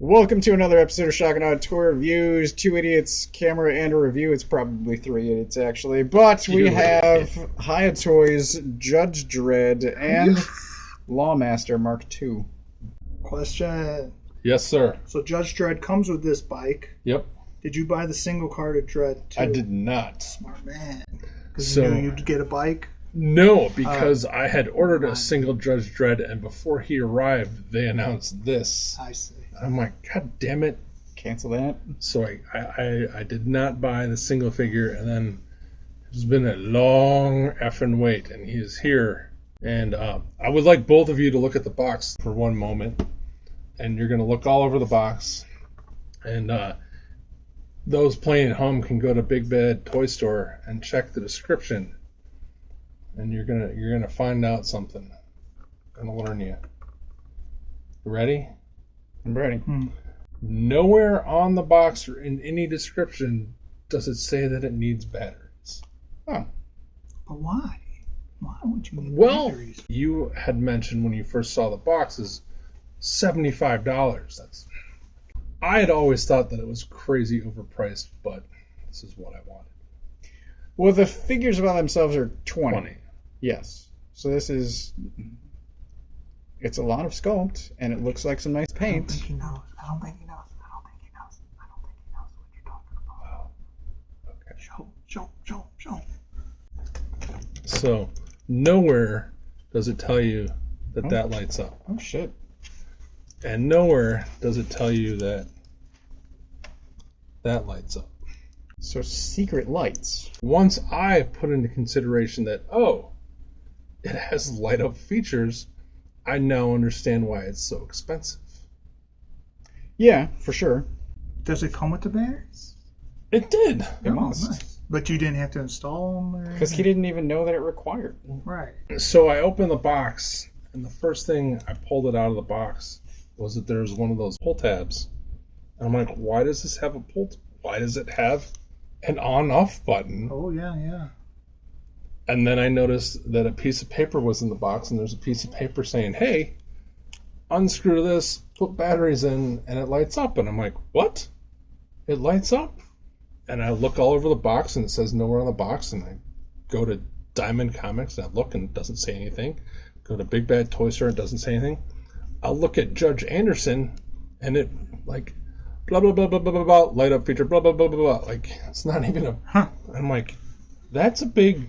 Welcome to another episode of Shocking Odd Tour Reviews. Two idiots, camera, and a review. It's probably three idiots, actually. But we have Hiya Toys, Judge Dredd, and Lawmaster Mark II. Question. Yes, sir. So Judge Dredd comes with this bike. Yep. Did you buy the single carded Dredd too? I did not. Smart man. Because you knew you'd get a bike? No, because I had ordered a single Judge Dredd, and before he arrived, they announced this. I see. I'm like, God damn it. Cancel that. So I did not buy the single figure, and then it's been a long effing wait, and he is here. And I would like both of you to look at the box for one moment, and you're going to look all over the box. And those playing at home can go to Big Bad Toy Store and check the description, and you're gonna find out something. Gonna learn you. You ready? I'm ready. Nowhere on the box or in any description does it say that it needs batteries. Oh. But why? Why would you need batteries? You had mentioned when you first saw the boxes, $75. I had always thought that it was crazy overpriced, but this is what I wanted. Well, the figures by themselves are 20. 20. Yes. So this is... It's a lot of sculpt, and it looks like some nice paint. I don't think he knows. I don't think he knows what you're talking about. Oh, okay. Show. So, nowhere does it tell you that that lights up. Oh, shit. And nowhere does it tell you that that lights up. So, secret lights. Once I put into consideration that, it has light up features, I now understand why it's so expensive. Yeah, for sure. Does it come with the batteries? It did. It must. Nice. But you didn't have to install them? Because he didn't even know that it required. Right. So I opened the box, and the first thing I pulled it out of the box was that there's one of those pull tabs. And I'm like, why does this have a pull? Why does it have an on-off button? Oh, yeah. And then I noticed that a piece of paper was in the box, and there's a piece of paper saying, hey, unscrew this, put batteries in, and it lights up. And I'm like, what? It lights up? And I look all over the box, and it says nowhere on the box. And I go to Diamond Comics, and I look, and it doesn't say anything. Go to Big Bad Toy Store, it doesn't say anything. I'll look at Judge Anderson, and it, like, blah, blah, blah, blah, blah, blah, blah, light up feature, blah, blah, blah, blah, blah. Like, it's not even a... I'm like, that's a big...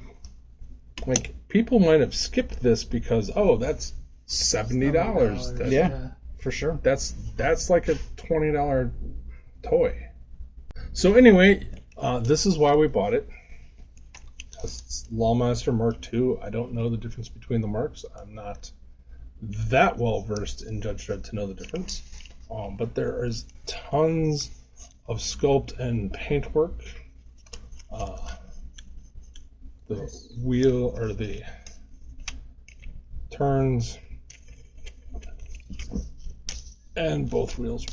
Like, people might have skipped this because, that's $70. Yeah, for sure. That's like a $20 toy. So anyway, this is why we bought it. It's Lawmaster Mark II. I don't know the difference between the marks. I'm not that well versed in Judge Dredd to know the difference. But there is tons of sculpt and paintwork. The wheel or the turns and both wheels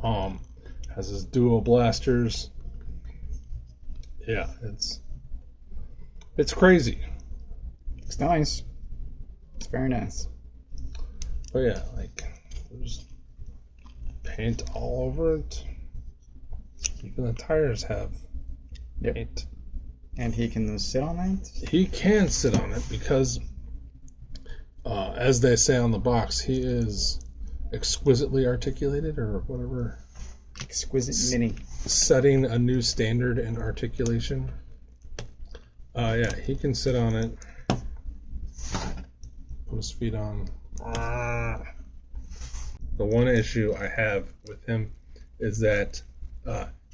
work. Has his dual blasters. Yeah, it's crazy. It's nice. It's very nice. But yeah, like there's paint all over it. Even the tires have paint. And he can sit on that? He can sit on it because, as they say on the box, he is exquisitely articulated or whatever. Exquisite mini. Setting a new standard in articulation. Yeah, he can sit on it. Put his feet on. The one issue I have with him is that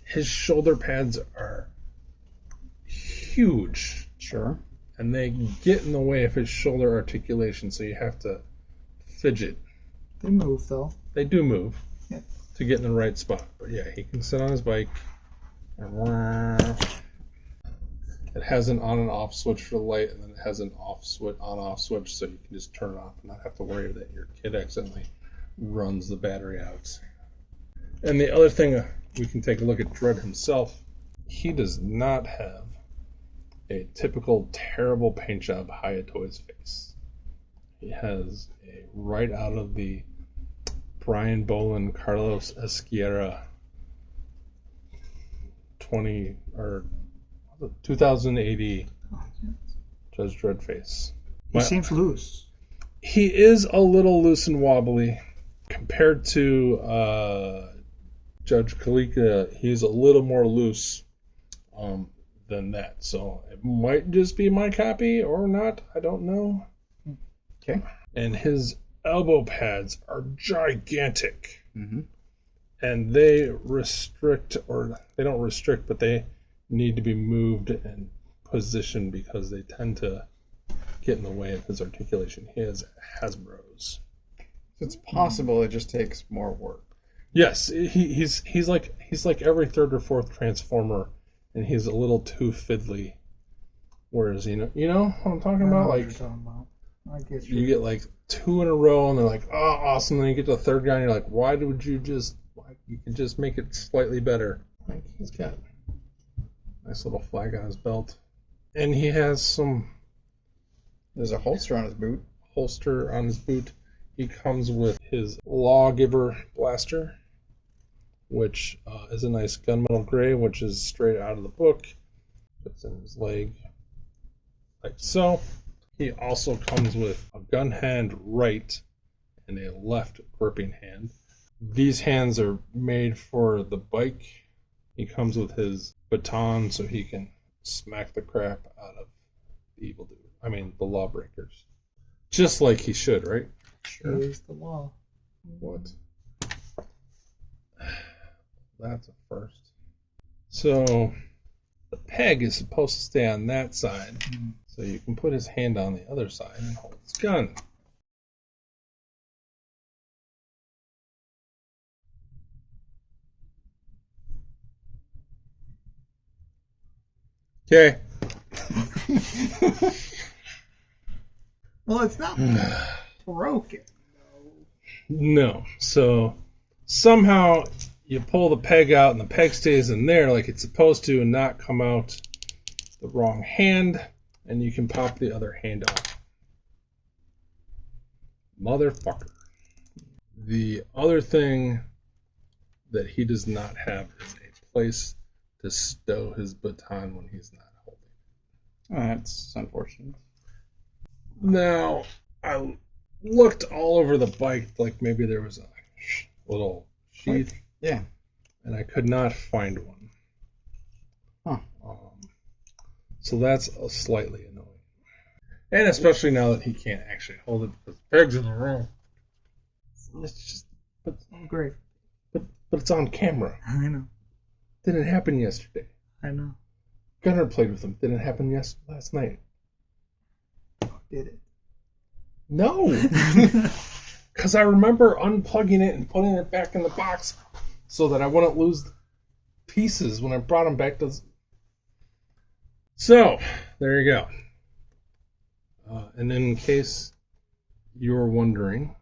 his shoulder pads are huge. Sure. And they get in the way of his shoulder articulation, so you have to fidget. They move, though. They do move. Yeah. To get in the right spot. But yeah, he can sit on his bike. It has an on and off switch for the light, and then it has an on-off switch, so you can just turn it off and not have to worry that your kid accidentally runs the battery out. And the other thing, we can take a look at Dredd himself. He does not have a typical terrible paint job Hiya Toys face. He has a right out of the Brian Boland, Carlos Esquerra, 2080 Judge Dredd face. He seems loose. He is a little loose and wobbly compared to Judge Kalika. He's a little more loose than that. So it might just be my copy or not. I don't know. Okay. And his elbow pads are gigantic. Mm-hmm. And they restrict, or they don't restrict, but they need to be moved and positioned because they tend to get in the way of his articulation. He has Hasbro's. So it's possible it just takes more work. Yes, he's like every third or fourth Transformer, and he's a little too fiddly. Whereas you know what I'm talking about? Like, I guess you get like 2 in a row, and they're like, oh, awesome. Then you get to the third guy, and you're like, why would you just? You can just make it slightly better. Like he's got a nice little flag on his belt, and he has some. There's a holster on his boot. Holster on his boot. He comes with his Lawgiver blaster, which is a nice gunmetal gray, which is straight out of the book. Fits in his leg, like so. He also comes with a gun hand right and a left gripping hand. These hands are made for the bike. He comes with his baton so he can smack the crap out of the the lawbreakers. Just like he should, right? Sure. Here's the law. What? That's a first. So, the peg is supposed to stay on that side. Mm-hmm. So you can put his hand on the other side and hold his gun. Okay. Well, it's not broken. No. So somehow you pull the peg out and the peg stays in there like it's supposed to and not come out the wrong hand, and you can pop the other hand off. Motherfucker. The other thing that he does not have is a place to stow his baton when he's not holding it. Oh, that's unfortunate. Now, I looked all over the bike like maybe there was a little sheath. Yeah. And I could not find one. Huh. So that's slightly annoying. And especially now that he can't actually hold it because the peg's in the room. It's just... great. But it's on camera. I know. Didn't happen yesterday. I know. Gunnar played with him. Didn't happen last night. Did it? No. Because I remember unplugging it and putting it back in the box so that I wouldn't lose the pieces when I brought them back to... So, there you go. And in case you're wondering,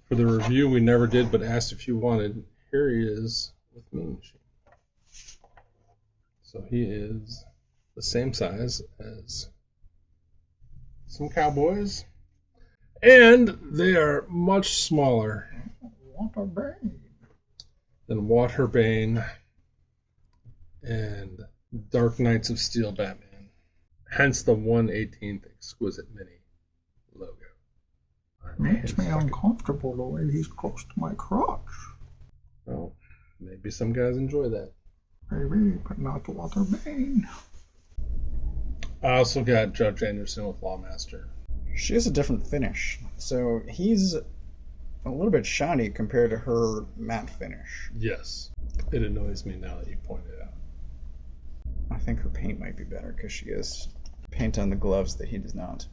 for the review we never did but asked if you wanted, here he is with Mean Machine. So he is the same size as some cowboys, and they are much smaller than Waterbane and Dark Knights of Steel Batman. Hence the 1/18th Exquisite Mini logo. Makes me uncomfortable the way he's close to my crotch. Well, maybe some guys enjoy that. Maybe, but not the Waterbane. I also got Judge Anderson with Lawmaster. She has a different finish. So he's a little bit shiny compared to her matte finish. Yes. It annoys me now that you pointed it out. I think her paint might be better because she has paint on the gloves that he does not.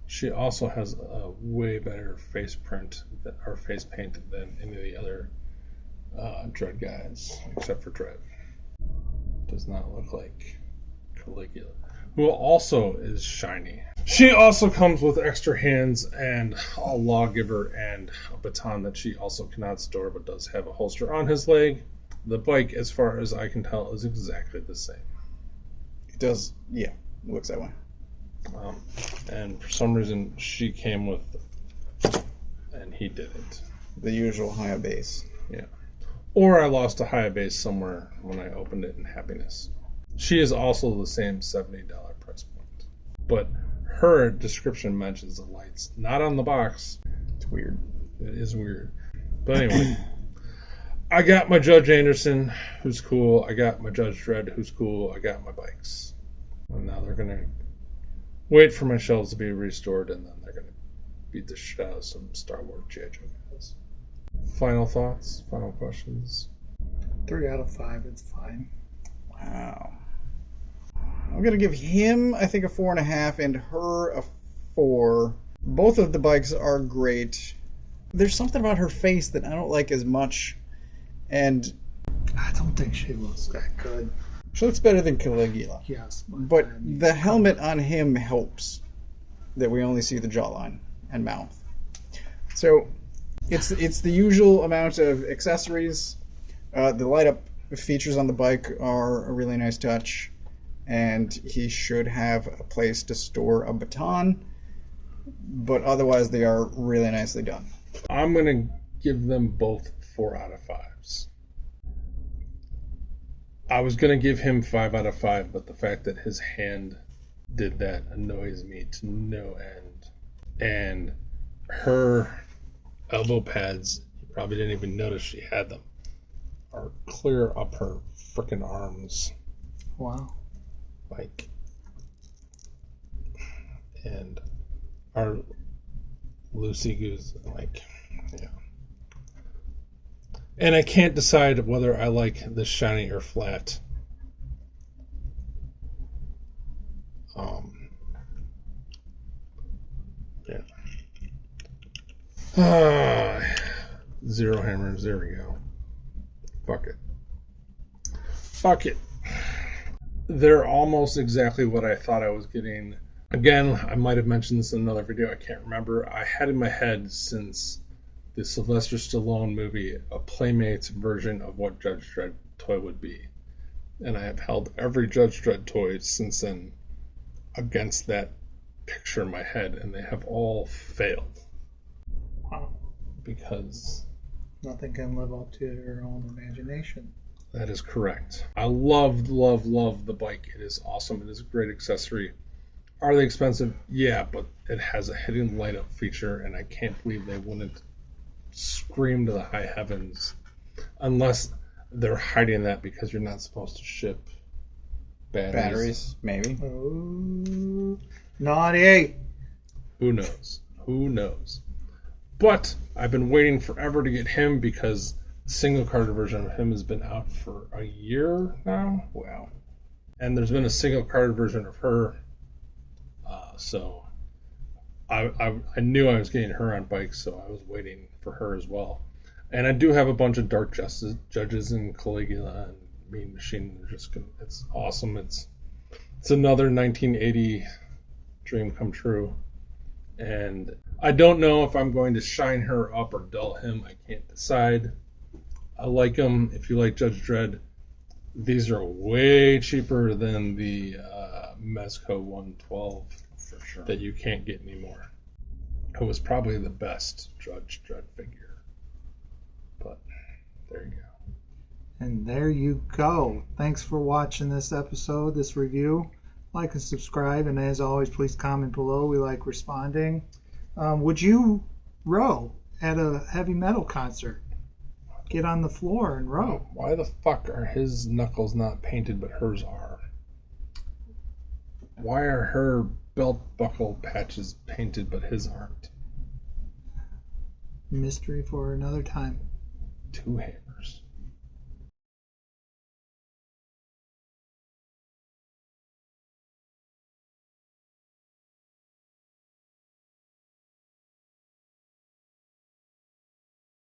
She also has a way better face paint than any of the other Dredd guys, except for Dredd. Does not look like Caligula, who also is shiny. She also comes with extra hands and a lawgiver and a baton that she also cannot store, but does have a holster on his leg. The bike, as far as I can tell, is exactly the same. It does, yeah, it looks that way. And for some reason, she came with he didn't. The usual Hiya base. Yeah. Or I lost a Hiya base somewhere when I opened it in Happiness. She is also the same $70 price point. But her description mentions the lights. Not on the box. It's weird. It is weird. But anyway. I got my Judge Anderson, who's cool. I got my Judge Dredd, who's cool. I got my bikes. And now they're going to wait for my shelves to be restored, and then they're going to beat the shit out of some Star Wars G.I. Joe guys. Final thoughts? Final questions? 3 out of 5, it's fine. Wow. I'm going to give him, I think, a 4.5 and her a 4. Both of the bikes are great. There's something about her face that I don't like as much. And I don't think she looks that good. she looks better than Caligula. Yes. But the helmet on him helps that we only see the jawline and mouth. So it's the usual amount of accessories. The light up features on the bike are a really nice touch. And he should have a place to store a baton. But otherwise they are really nicely done. I'm going to give them both 4 out of 5s. I was going to give him 5 out of 5, but the fact that his hand did that annoys me to no end. And her elbow pads, you probably didn't even notice she had them, are clear up her frickin' arms. Wow. Like, and our loosey goose, like, yeah. And I can't decide whether I like the shiny or flat. Yeah. Zero hammers. There we go. Fuck it. Fuck it. They're almost exactly what I thought I was getting. Again, I might have mentioned this in another video. I can't remember. I had in my head since the Sylvester Stallone movie a Playmates version of what Judge Dredd toy would be. And I have held every Judge Dredd toy since then against that picture in my head, and they have all failed. Wow. Because nothing can live up to your own imagination. That is correct. I love the bike. It is awesome. It is a great accessory. Are they expensive? Yeah, but it has a hidden light up feature, and I can't believe they wouldn't scream to the high heavens, unless they're hiding that because you're not supposed to ship batteries. Maybe. Oh, naughty. Who knows? But I've been waiting forever to get him because the single carded version of him has been out for a year now. Wow. And there's been a single carded version of her, so I knew I was getting her on bikes, so I was waiting for her as well. And I do have a bunch of Dark Judges and Caligula and Mean Machine. They're just gonna, it's awesome. It's another 1980 dream come true. And I don't know if I'm going to shine her up or dull him. I can't decide. I like them. If you like Judge Dredd, these are way cheaper than the Mezco 112 For sure. that you can't get anymore. It was probably the best Judge Dredd figure. But there you go. And there you go. Thanks for watching this episode, this review. Like and subscribe, and as always, please comment below. We like responding. Would you row at a heavy metal concert? Get on the floor and row. Why the fuck are his knuckles not painted but hers are? Why are her belt buckle patches painted but his aren't? Mystery for another time. 2 hammers.